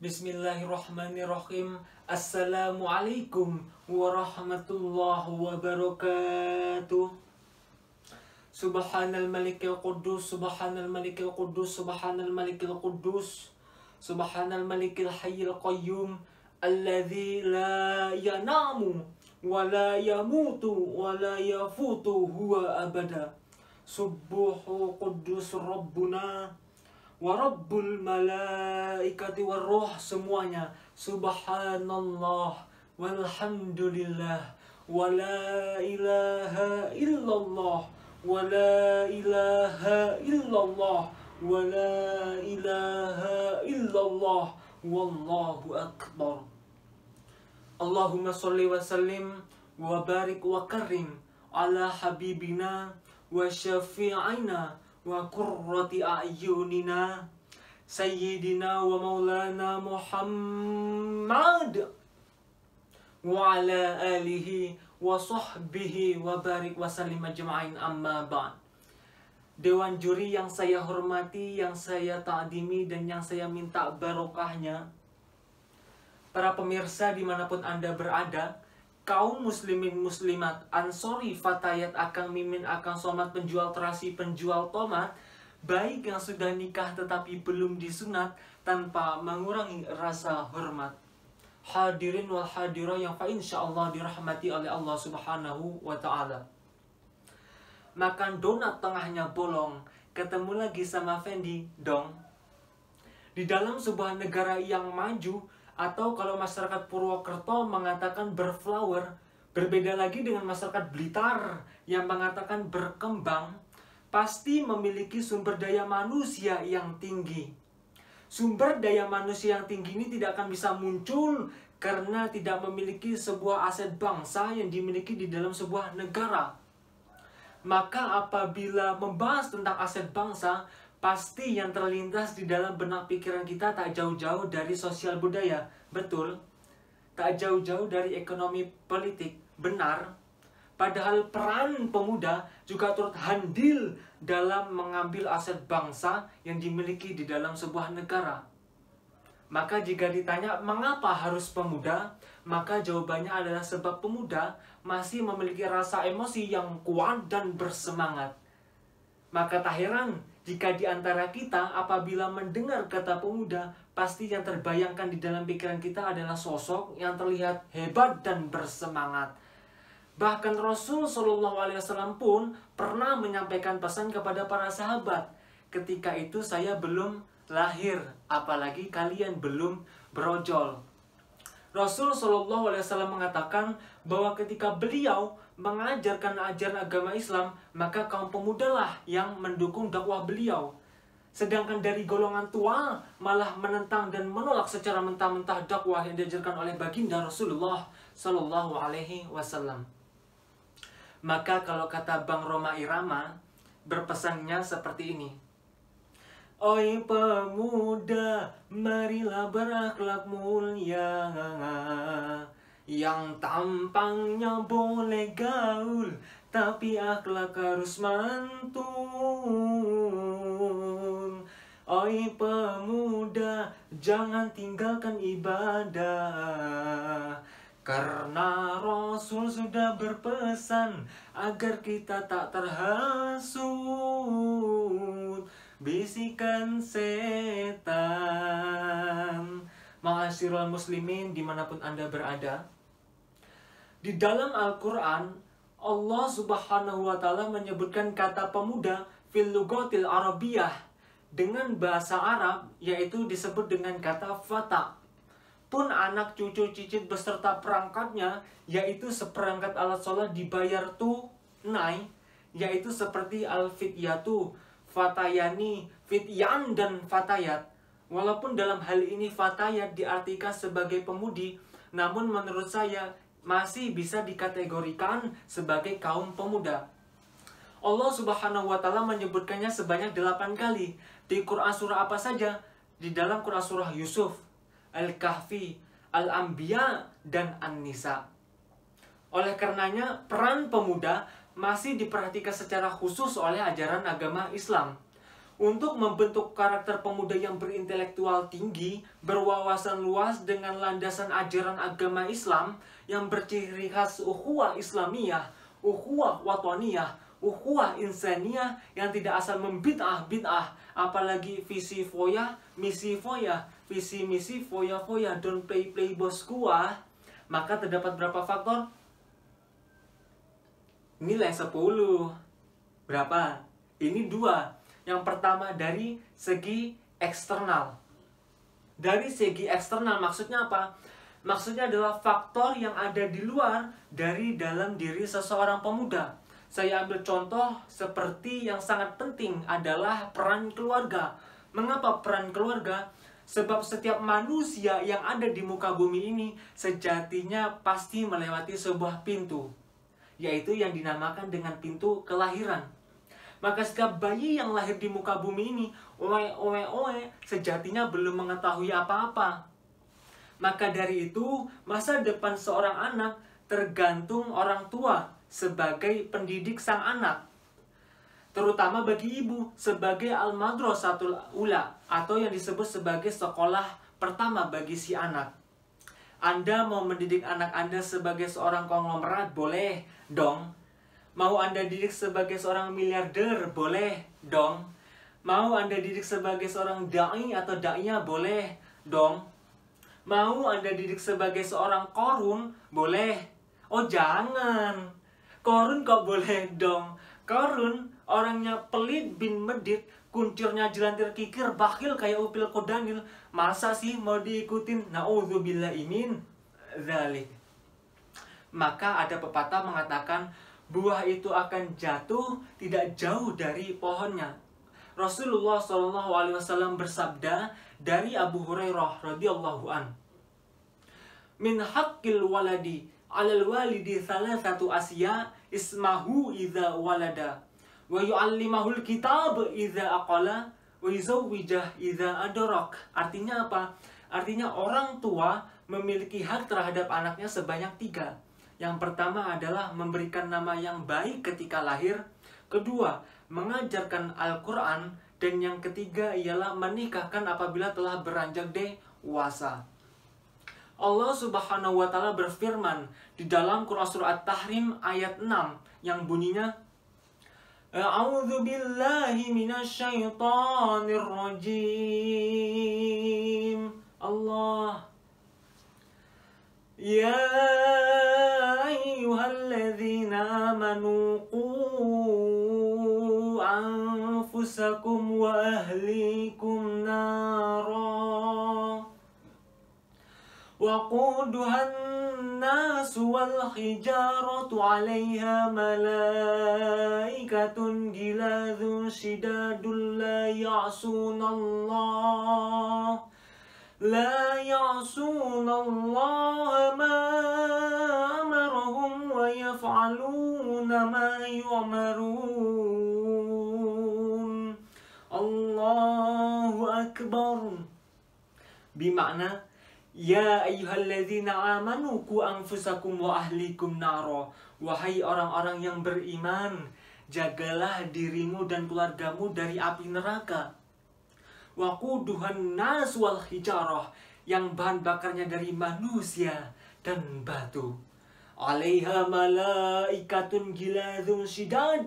Bismillahirrahmanirrahim. Assalamualaikum warahmatullahi wabarakatuh. Subhanal malikil quddus, subhanal malikil quddus, subhanal malikil quddus, subhanal malikil hayyil qayyum, alladzi la yanamu wa la yamutu wa la yafutu huwa abada. Subbuhu quddus rabbuna wa rabbul malaikati warruh, semuanya subhanallah walhamdulillah wa la ilaha illallah wa la ilaha illallah wa la ilaha illallah wallahu akbar. Allahumma sholli wa sallim wa barik wa karim ala habibina wa syafi'ina wa qurrati a'yunina sayyidina wa maulana Muhammad wa ala alihi wa sahbihi wa barik wa sallim ajma'in, amma ba'd. Dewan juri yang saya hormati, yang saya ta'dimi, dan yang saya minta barokahnya, para pemirsa dimanapun Anda berada, kaum muslimin muslimat, ansori, fatayat, akang mimin, akang somat, penjual terasi, penjual tomat, baik yang sudah nikah tetapi belum disunat, tanpa mengurangi rasa hormat. Hadirin wal hadirah yang fa insyaallah dirahmati oleh Allah subhanahu wa ta'ala. Makan donat tengahnya bolong, ketemu lagi sama Fendi dong. Di dalam sebuah negara yang maju, atau kalau masyarakat Purwokerto mengatakan berflower, berbeda lagi dengan masyarakat Blitar yang mengatakan berkembang, pasti memiliki sumber daya manusia yang tinggi. Sumber daya manusia yang tinggi ini tidak akan bisa muncul karena tidak memiliki sebuah aset bangsa yang dimiliki di dalam sebuah negara. Maka apabila membahas tentang aset bangsa, pasti yang terlintas di dalam benak pikiran kita tak jauh-jauh dari sosial budaya. Betul, tak jauh-jauh dari ekonomi politik. Benar, padahal peran pemuda juga turut andil dalam mengambil aset bangsa yang dimiliki di dalam sebuah negara. Maka jika ditanya mengapa harus pemuda, maka jawabannya adalah sebab pemuda masih memiliki rasa emosi yang kuat dan bersemangat. Maka tak heran jika di antara kita apabila mendengar kata pemuda, pasti yang terbayangkan di dalam pikiran kita adalah sosok yang terlihat hebat dan bersemangat. Bahkan Rasul Shallallahu Alaihi Wasallam pun pernah menyampaikan pesan kepada para sahabat. Ketika itu saya belum lahir, apalagi kalian belum berojol. Rasul Shallallahu Alaihi Wasallam mengatakan bahwa ketika beliau mengajarkan ajaran agama Islam, maka kaum pemuda lah yang mendukung dakwah beliau. Sedangkan dari golongan tua malah menentang dan menolak secara mentah-mentah dakwah yang diajarkan oleh baginda Rasulullah Shallallahu Alaihi Wasallam. Maka kalau kata Bang Roma Irama, berpesannya seperti ini. Oi pemuda, marilah berakhlak mulia, yang tampangnya boleh gaul, tapi akhlak harus mantun. Oi pemuda, jangan tinggalkan ibadah, karena Rasul sudah berpesan agar kita tak terhasut bisikan setan. Ma'asyiral muslimin dimanapun Anda berada, di dalam Al-Quran Allah subhanahu wa ta'ala menyebutkan kata pemuda fil lugatil arabiyah dengan bahasa Arab, yaitu disebut dengan kata fata. Pun anak cucu cicit beserta perangkatnya, yaitu seperangkat alat sholat dibayar tunai, yaitu seperti al-fityatu, fatayani, fityan, dan fatayat. Walaupun dalam hal ini fatayat diartikan sebagai pemudi, namun menurut saya masih bisa dikategorikan sebagai kaum pemuda. Allah subhanahu wa ta'ala menyebutkannya sebanyak 8 kali. Di Quran surah apa saja? Di dalam Quran surah Yusuf, Al-Kahfi, Al-Anbiya, dan An-Nisa. Oleh karenanya, peran pemuda masih diperhatikan secara khusus oleh ajaran agama Islam. Untuk membentuk karakter pemuda yang berintelektual tinggi, berwawasan luas dengan landasan ajaran agama Islam yang berciri khas ukhuwah Islamiyah, ukhuwah wataniyah, ukhuwah insaniyah yang tidak asal membid'ah-bid'ah, apalagi visi foya, misi foya, visi misi foya-foya, don't play bosku ah. Maka terdapat berapa faktor? Nilai 10. Berapa? Ini 2. Yang pertama dari segi eksternal. Dari segi eksternal maksudnya apa? Maksudnya adalah faktor yang ada di luar dari dalam diri seseorang pemuda. Saya ambil contoh seperti yang sangat penting adalah peran keluarga. Mengapa peran keluarga? Sebab setiap manusia yang ada di muka bumi ini sejatinya pasti melewati sebuah pintu, yaitu yang dinamakan dengan pintu kelahiran. Maka setiap bayi yang lahir di muka bumi ini, sejatinya belum mengetahui apa-apa. Maka dari itu, masa depan seorang anak tergantung orang tua sebagai pendidik sang anak. Terutama bagi ibu sebagai al-madrasatul ula, atau yang disebut sebagai sekolah pertama bagi si anak. Anda mau mendidik anak Anda sebagai seorang konglomerat? Boleh dong. Mau Anda didik sebagai seorang miliarder? Boleh dong. Mau Anda didik sebagai seorang da'i atau da'iyah? Boleh dong. Mau Anda didik sebagai seorang korun? Boleh. Oh jangan. Korun kok boleh dong. Korun orangnya pelit bin medit, kuncirnya jelantir kikir, bakhil kayak upil kodanil. Masa sih mau diikutin? Na'udzubillahi min dzalik. Maka ada pepatah mengatakan, buah itu akan jatuh tidak jauh dari pohonnya. Rasulullah SAW bersabda dari Abu Hurairah radhiyallahu an, min haqqil waladi 'alal walidi thalathatu asya ismahu idza walada wa yu'allimahul kitab idza aqala wa yuzawwijah idza adrak. Artinya apa? Artinya orang tua memiliki hak terhadap anaknya sebanyak 3. Yang pertama adalah memberikan nama yang baik ketika lahir. Kedua, mengajarkan Al-Quran. Dan yang ketiga ialah menikahkan apabila telah beranjak dewasa. Allah Subhanahu wa Ta'ala berfirman di dalam Quran Surah At-Tahrim ayat 6 yang bunyinya, A'udzu billahi minasyaitonir rajim. Allah, ya ayyuhalladzina amanu qu anfusakum wa ahlikum nara waquduhan nasu wal hijaratu 'alaiha malaikatun giladun shidadul la ya'sunallaha ma amarahum wa yaf'aluna ma yu'marun. Allahu Akbar. Bimakna, ya ayyuhalladzina amanu qu anfusakum wa ahlikum nara. Wahai orang-orang yang beriman, jagalah dirimu dan keluargamu dari api neraka. Waquduhan nas wal hijarah, yang bahan bakarnya dari manusia dan batu. 'Alaiha malaikatun giladun shidad,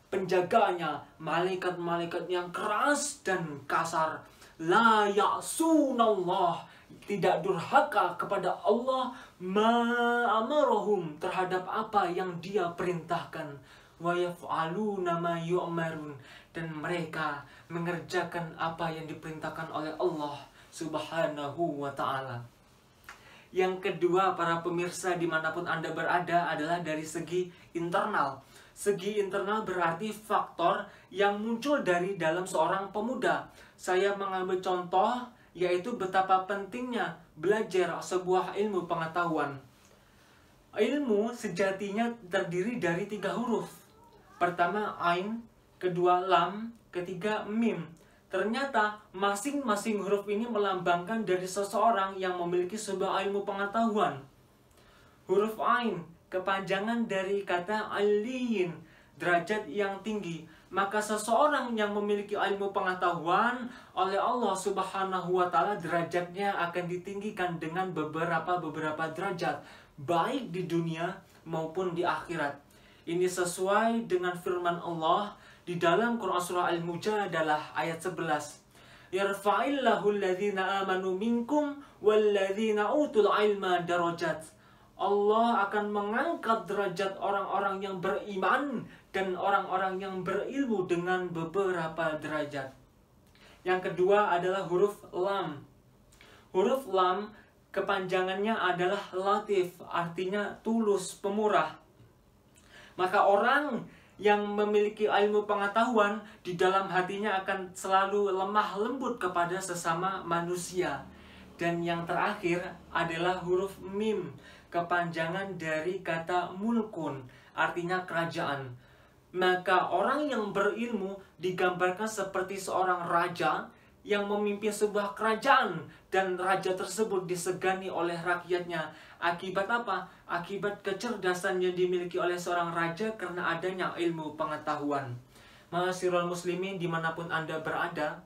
penjaganya malaikat-malaikat yang keras dan kasar. La ya'sunallah, tidak durhaka kepada Allah, ma'amarahum, terhadap apa yang dia perintahkan. Wa yaf'aluna ma yu'marun, dan mereka mengerjakan apa yang diperintahkan oleh Allah Subhanahu wa Ta'ala. Yang kedua, para pemirsa dimanapun Anda berada, adalah dari segi internal. Segi internal berarti faktor yang muncul dari dalam seorang pemuda. Saya mengambil contoh, yaitu betapa pentingnya belajar sebuah ilmu pengetahuan. Ilmu sejatinya terdiri dari 3 huruf. Pertama ain, kedua lam, ketiga mim. Ternyata masing-masing huruf ini melambangkan dari seseorang yang memiliki sebuah ilmu pengetahuan. Huruf ain, kepanjangan dari kata aliyin, derajat yang tinggi. Maka seseorang yang memiliki ilmu pengetahuan oleh Allah Subhanahu wa Ta'ala, derajatnya akan ditinggikan dengan beberapa derajat, baik di dunia maupun di akhirat. Ini sesuai dengan firman Allah di dalam Quran surah Al-Mujadalah ayat 11. Yarfa'illahu alladhina amanu minkum walladhina utul ilma darajat. Allah akan mengangkat derajat orang-orang yang beriman dan orang-orang yang berilmu dengan beberapa derajat. Yang kedua adalah huruf lam. Huruf lam kepanjangannya adalah latif, artinya tulus, pemurah. Maka orang yang memiliki ilmu pengetahuan di dalam hatinya akan selalu lemah lembut kepada sesama manusia. Dan yang terakhir adalah huruf mim, kepanjangan dari kata mulkun, artinya kerajaan. Maka orang yang berilmu digambarkan seperti seorang raja yang memimpin sebuah kerajaan, dan raja tersebut disegani oleh rakyatnya. Akibat apa? Akibat kecerdasan yang dimiliki oleh seorang raja karena adanya ilmu pengetahuan. Ma'asyiral muslimin dimanapun Anda berada,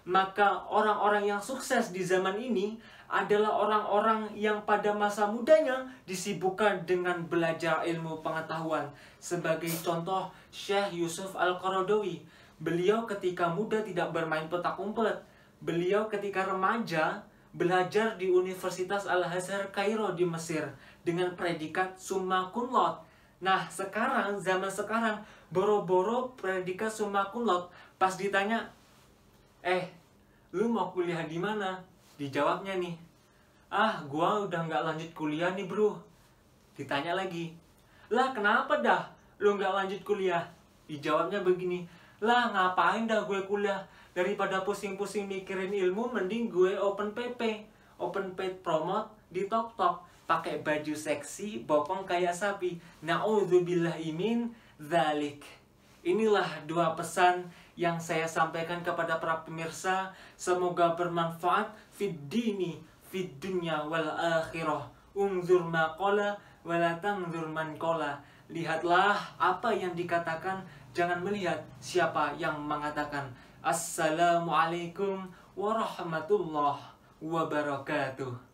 maka orang-orang yang sukses di zaman ini adalah orang-orang yang pada masa mudanya disibukkan dengan belajar ilmu pengetahuan. Sebagai contoh, Syekh Yusuf Al-Qaradawi. Beliau ketika muda tidak bermain petak umpet. Beliau ketika remaja belajar di Universitas Al-Azhar Kairo di Mesir dengan predikat summa cum laude. Nah, zaman sekarang boro-boro predikat summa cum laude, pas ditanya, lu mau kuliah di mana? Dijawabnya nih, gua udah nggak lanjut kuliah nih bro. Ditanya lagi, lah kenapa dah lu nggak lanjut kuliah? Dijawabnya begini, lah ngapain dah gue kuliah? Daripada pusing-pusing mikirin ilmu, mending gue open PP, open paid promote di TokTok, pakai baju seksi, bopong kayak sapi. Na'udzubillahi min dzalik. Inilah dua pesan yang saya sampaikan kepada para pemirsa. Semoga bermanfaat fid dini, fid dunya wal akhirah. Unzur ma qala wa la tanzur man qala. Lihatlah apa yang dikatakan, jangan melihat siapa yang mengatakan. Assalamualaikum warahmatullahi wabarakatuh.